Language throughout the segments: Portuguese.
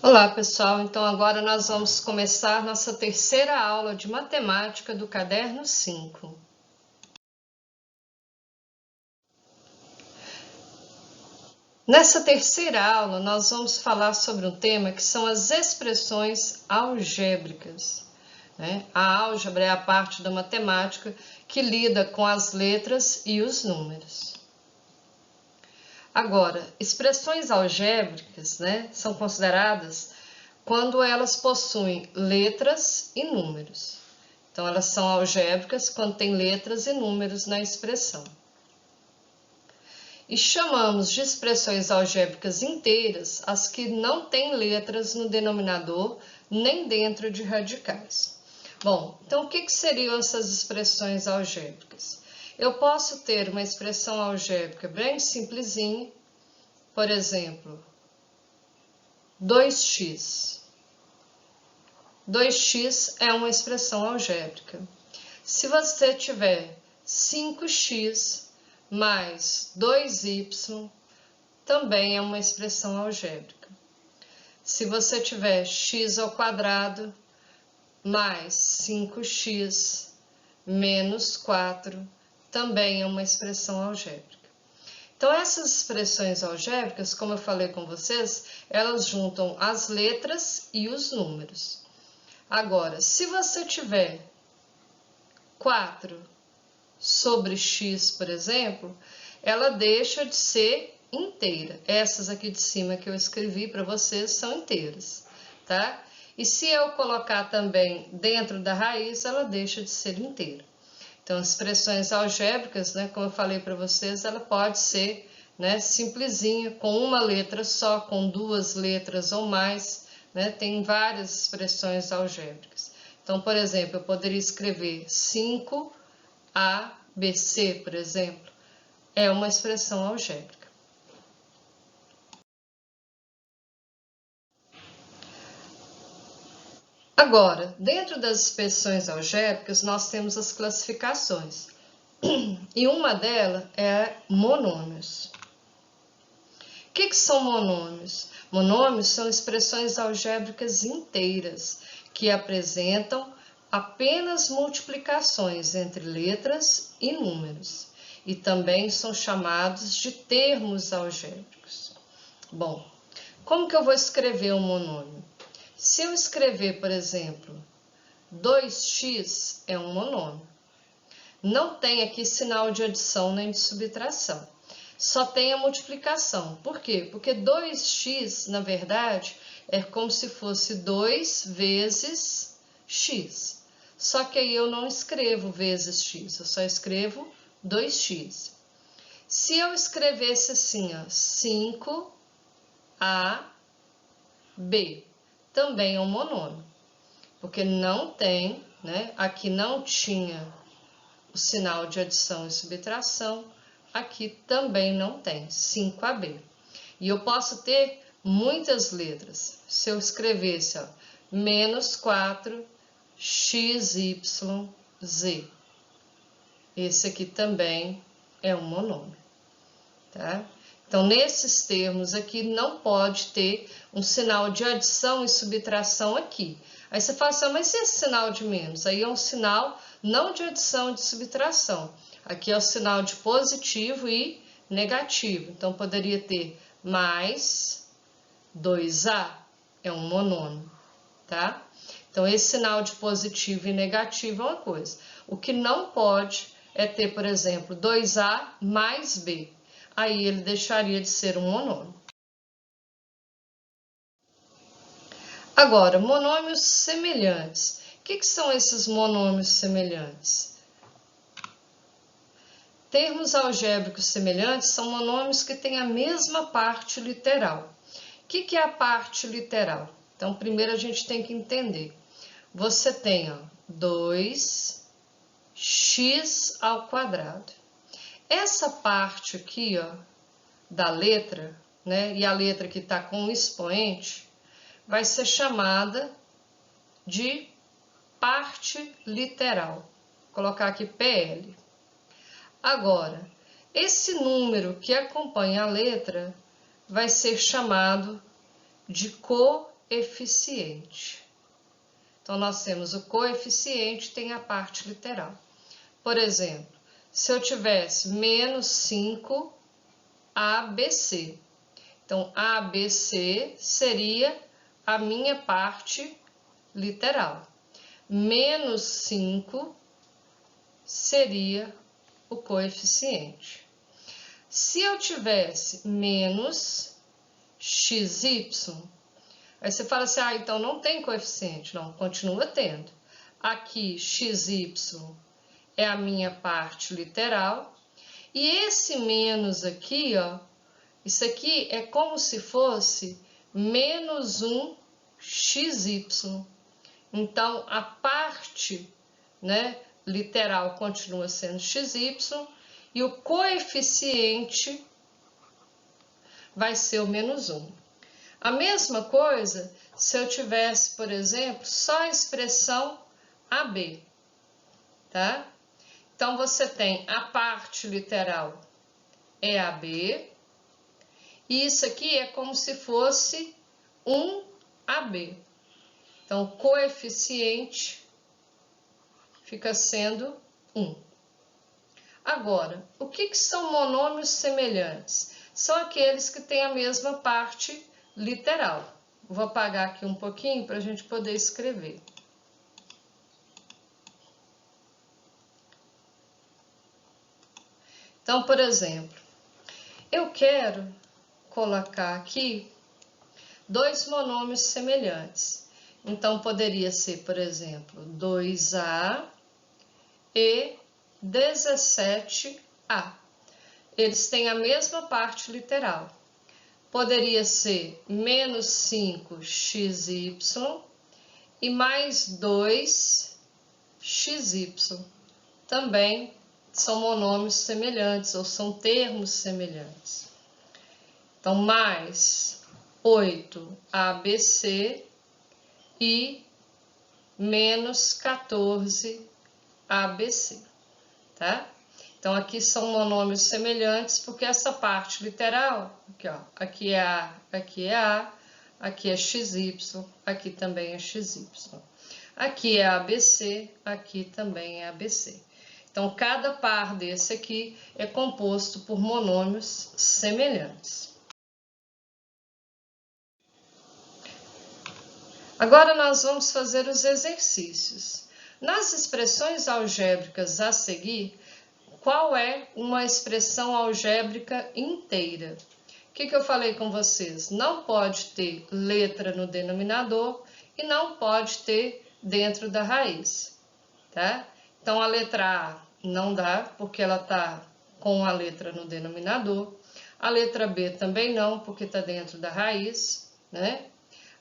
Olá, pessoal! Então, agora nós vamos começar nossa terceira aula de matemática do caderno 5. Nessa terceira aula, nós vamos falar sobre um tema que são as expressões algébricas. A álgebra é a parte da matemática que lida com as letras e os números. Agora, expressões algébricas, são consideradas quando elas possuem letras e números. Então, elas são algébricas quando tem letras e números na expressão. E chamamos de expressões algébricas inteiras as que não têm letras no denominador nem dentro de radicais. Bom, então o que seriam essas expressões algébricas? Eu posso ter uma expressão algébrica bem simplesinha, por exemplo, 2x. 2x é uma expressão algébrica. Se você tiver 5x mais 2y, também é uma expressão algébrica. Se você tiver x ao quadrado mais 5x menos 4, também é uma expressão algébrica. Então, essas expressões algébricas, como eu falei com vocês, elas juntam as letras e os números. Agora, se você tiver 4 sobre x, por exemplo, ela deixa de ser inteira. Essas aqui de cima que eu escrevi para vocês são inteiras, tá? E se eu colocar também dentro da raiz, ela deixa de ser inteira. Então, expressões algébricas, como eu falei para vocês, ela pode ser simplesinha, com uma letra só, com duas letras ou mais, tem várias expressões algébricas. Então, por exemplo, eu poderia escrever 5ABC, por exemplo, é uma expressão algébrica. Agora, dentro das expressões algébricas, nós temos as classificações. E uma delas é monômios. O que são monômios? Monômios são expressões algébricas inteiras, que apresentam apenas multiplicações entre letras e números. E também são chamados de termos algébricos. Bom, como que eu vou escrever um monômio? Se eu escrever, por exemplo, 2x é um monômio. Não tem aqui sinal de adição nem de subtração. Só tem a multiplicação. Por quê? Porque 2x, na verdade, é como se fosse 2 vezes x. Só que aí eu não escrevo vezes x, eu só escrevo 2x. Se eu escrevesse assim, 5AB, também é um monômio. Porque não tem, aqui não tinha o sinal de adição e subtração, aqui também não tem, 5AB. E eu posso ter muitas letras. Se eu escrevesse, menos 4XYZ. Esse aqui também é um monômio, tá? Então, nesses termos aqui, não pode ter um sinal de adição e subtração aqui. Aí você fala assim, mas e esse sinal de menos? Aí é um sinal não de adição e de subtração. Aqui é o sinal de positivo e negativo. Então, poderia ter mais 2A, é um monômio, tá? Então, esse sinal de positivo e negativo é uma coisa. O que não pode é ter, por exemplo, 2A mais B. Aí ele deixaria de ser um monômio. Agora, monômios semelhantes. O que são esses monômios semelhantes? Termos algébricos semelhantes são monômios que têm a mesma parte literal. O que é a parte literal? Então, primeiro a gente tem que entender. Você tem 2x ao quadrado. Essa parte aqui, da letra, e a letra que está com o expoente, vai ser chamada de parte literal. Vou colocar aqui PL. Agora, esse número que acompanha a letra vai ser chamado de coeficiente. Então, nós temos o coeficiente, tem a parte literal. Por exemplo, se eu tivesse menos 5 ABC. Então, ABC seria a minha parte literal. Menos 5 seria o coeficiente. Se eu tivesse menos XY, aí você fala assim, então não tem coeficiente. Não, continua tendo. Aqui, XY é a minha parte literal. E esse menos aqui, isso aqui é como se fosse menos 1 XY. Então, a parte, literal continua sendo XY e o coeficiente vai ser o menos 1. A mesma coisa se eu tivesse, por exemplo, só a expressão AB, tá? Então, você tem a parte literal é AB, e isso aqui é como se fosse 1AB. Então, o coeficiente fica sendo 1. Agora, o que são monômios semelhantes? São aqueles que têm a mesma parte literal. Vou apagar aqui um pouquinho para a gente poder escrever. Então, por exemplo, eu quero colocar aqui dois monômios semelhantes. Então, poderia ser, por exemplo, 2A e 17A. Eles têm a mesma parte literal. Poderia ser menos 5xy e mais 2xy. Também são monômios semelhantes, ou são termos semelhantes. Então, mais 8ABC e menos 14ABC, tá? Então, aqui são monômios semelhantes, porque essa parte literal, aqui é A, aqui é A, aqui é XY, aqui também é XY. Aqui é ABC, aqui também é ABC. Então, cada par desse aqui é composto por monômios semelhantes. Agora, nós vamos fazer os exercícios. Nas expressões algébricas a seguir, qual é uma expressão algébrica inteira? O que eu falei com vocês? Não pode ter letra no denominador e não pode ter dentro da raiz, tá? Então, a letra A não dá, porque ela está com a letra no denominador. A letra B também não, porque está dentro da raiz, né?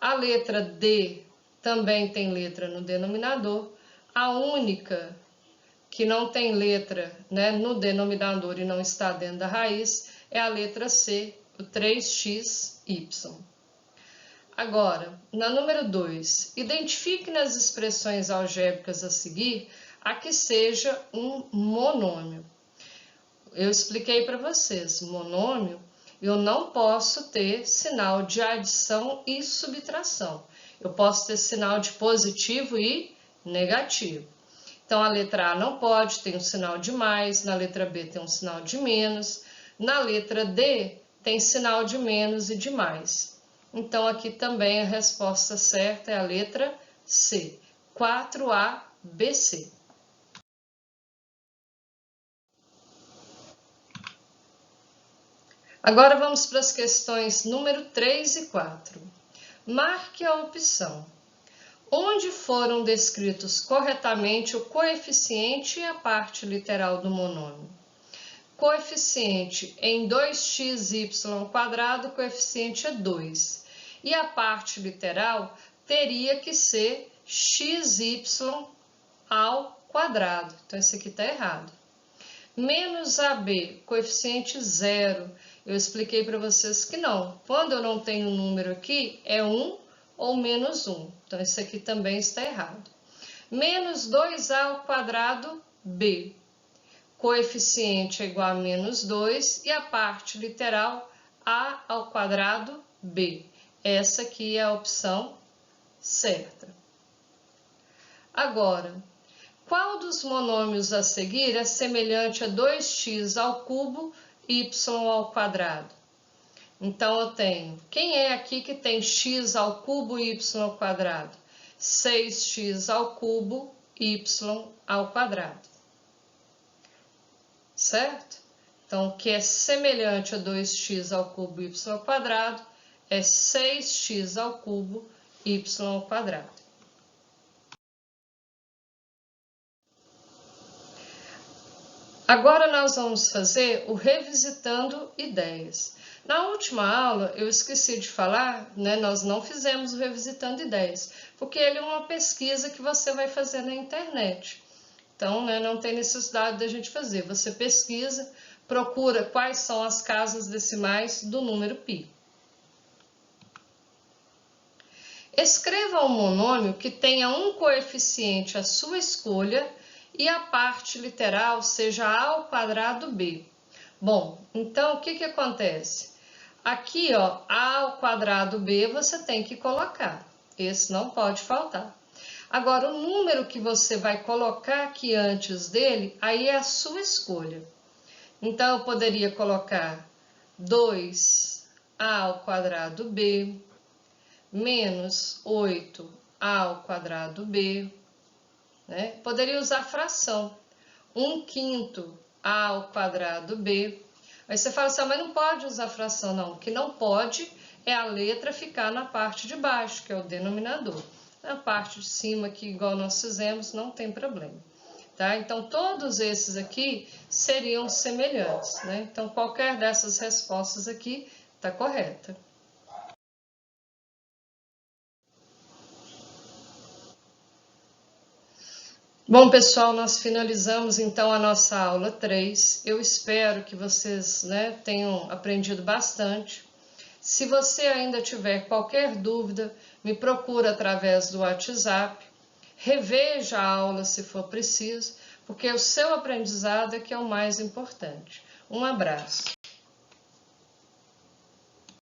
A letra D também tem letra no denominador. A única que não tem letra, no denominador e não está dentro da raiz é a letra C, o 3xy. Agora, na número 2, identifique nas expressões algébricas a seguir a que seja um monômio. Eu expliquei para vocês, monômio, eu não posso ter sinal de adição e subtração. Eu posso ter sinal de positivo e negativo. Então, a letra A não pode, tem um sinal de mais, na letra B tem um sinal de menos, na letra D tem sinal de menos e de mais. Então, aqui também a resposta certa é a letra C, 4ABC. Agora vamos para as questões número 3 e 4. Marque a opção onde foram descritos corretamente o coeficiente e a parte literal do monômio. Coeficiente em 2xy², o coeficiente é 2. E a parte literal teria que ser xy². Então, esse aqui está errado. Menos AB, coeficiente 0. Eu expliquei para vocês que não. Quando eu não tenho um número aqui, é 1 ou menos 1. Então, esse aqui também está errado. Menos 2A², B. Coeficiente é igual a menos 2 e a parte literal A², B. Essa aqui é a opção certa. Agora, qual dos monômios a seguir é semelhante a 2x ao cubo y ao quadrado? Então, eu tenho, quem é aqui que tem x ao cubo y ao quadrado? 6x ao cubo y ao quadrado. Certo? Então, o que é semelhante a 2x ao cubo y ao quadrado é 6x ao cubo y ao quadrado. Agora nós vamos fazer o revisitando ideias. Na última aula eu esqueci de falar, né, nós não fizemos o revisitando ideias, porque ele é uma pesquisa que você vai fazer na internet. Então, né, não tem necessidade da gente fazer. Você pesquisa, procura quais são as casas decimais do número π. Escreva um monômio que tenha um coeficiente à sua escolha e a parte literal seja a ao quadrado b. Bom, então o que acontece? Aqui, ó, a ao quadrado b você tem que colocar. Esse não pode faltar. Agora, o número que você vai colocar aqui antes dele, aí é a sua escolha. Então, eu poderia colocar 2a ao quadrado b menos 8a ao quadrado b. Né? Poderia usar fração, 1/5 a ao quadrado b. Aí você fala assim, mas não pode usar fração, não. O que não pode é a letra ficar na parte de baixo, que é o denominador. Na parte de cima, aqui, igual nós fizemos, não tem problema. Tá? Então, todos esses aqui seriam semelhantes. Né? Então, qualquer dessas respostas aqui está correta. Bom, pessoal, nós finalizamos então a nossa aula 3. Eu espero que vocês, né, tenham aprendido bastante. Se você ainda tiver qualquer dúvida, me procura através do WhatsApp. Reveja a aula se for preciso, porque o seu aprendizado é que é o mais importante. Um abraço.